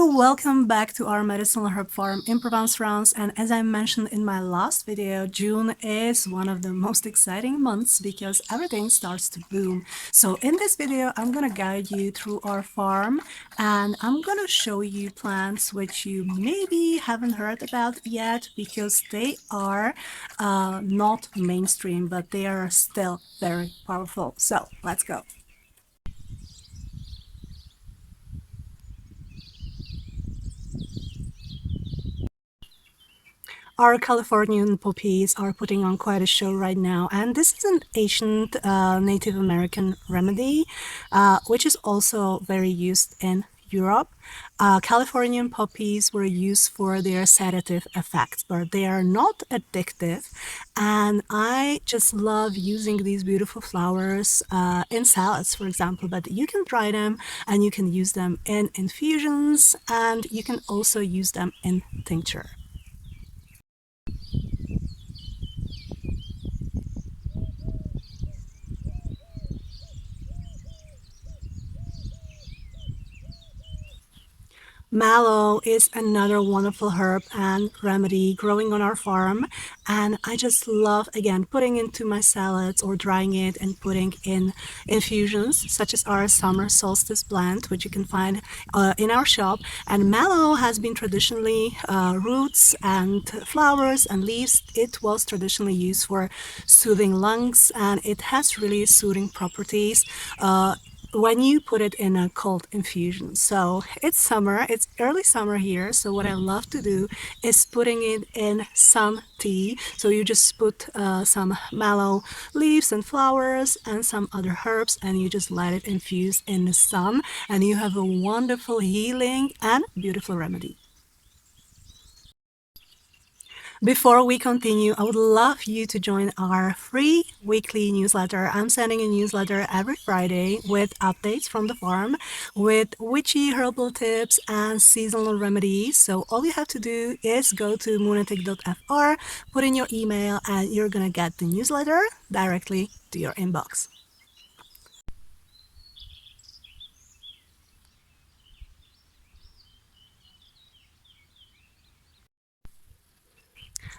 welcome back to our medicinal herb farm in Provence, France. And as I mentioned in my last video, June is one of the most exciting months because everything starts to bloom. So in this video, I'm going to guide you through our farm and I'm going to show you plants which you maybe haven't heard about yet because they are not mainstream, but they are still very powerful. So let's go. Our Californian poppies are putting on quite a show right now, and this is an ancient Native American remedy, which is also very used in Europe. Californian poppies were used for their sedative effects, but they are not addictive. And I just love using these beautiful flowers in salads, for example, but you can dry them and you can use them in infusions and you can also use them in tincture. Mallow is another wonderful herb and remedy growing on our farm, and I just love, again, putting into my salads or drying it and putting in infusions such as our summer solstice blend, which you can find in our shop. And mallow has been traditionally roots and flowers and leaves. It was traditionally used for soothing lungs, and it has really soothing properties when you put it in a cold infusion. So it's summer, it's early summer here, so what I love to do is putting it in sun tea. So you just put some mallow leaves and flowers and some other herbs and you just let it infuse in the sun and you have a wonderful healing and beautiful remedy. Before we continue, I would love you to join our free weekly newsletter. I'm sending a newsletter every Friday with updates from the farm, with witchy herbal tips and seasonal remedies. So all you have to do is go to moonatic.fr, put in your email, and you're gonna get the newsletter directly to your inbox.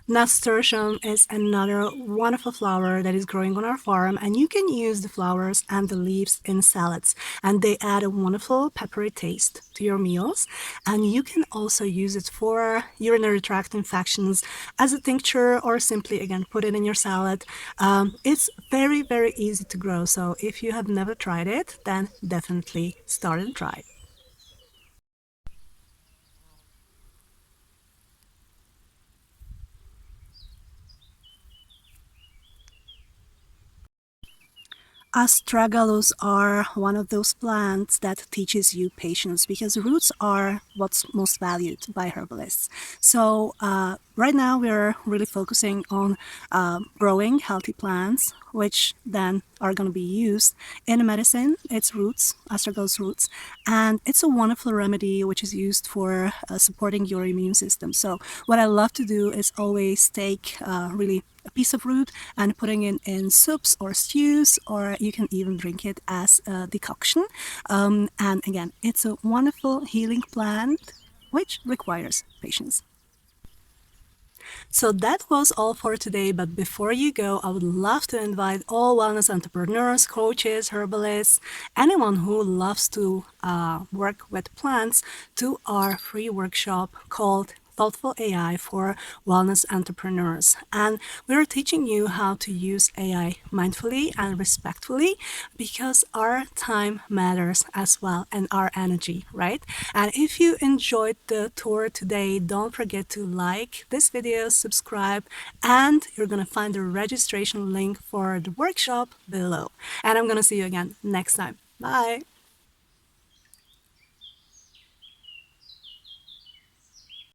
Nasturtium is another wonderful flower that is growing on our farm, and you can use the flowers and the leaves in salads, and they add a wonderful peppery taste to your meals. And you can also use it for urinary tract infections as a tincture or simply, again, put it in your salad. It's very, very easy to grow, so if you have never tried it, then definitely start and try. Astragalus are one of those plants that teaches you patience because roots are what's most valued by herbalists. So right now we're really focusing on growing healthy plants, which then are going to be used in medicine. It's roots, astragalus roots, and it's a wonderful remedy which is used for supporting your immune system. So what I love to do is always take really a piece of root and putting it in soups or stews, or you can even drink it as a decoction. And again, it's a wonderful healing plant which requires patience. So that was all for today, but before you go, I would love to invite all wellness entrepreneurs, coaches, herbalists, anyone who loves to work with plants to our free workshop called Thoughtful AI for Wellness Entrepreneurs. And we're teaching you how to use AI mindfully and respectfully because our time matters as well and our energy, right? And if you enjoyed the tour today, don't forget to like this video, subscribe, and you're going to find the registration link for the workshop below. And I'm going to see you again next time. Bye.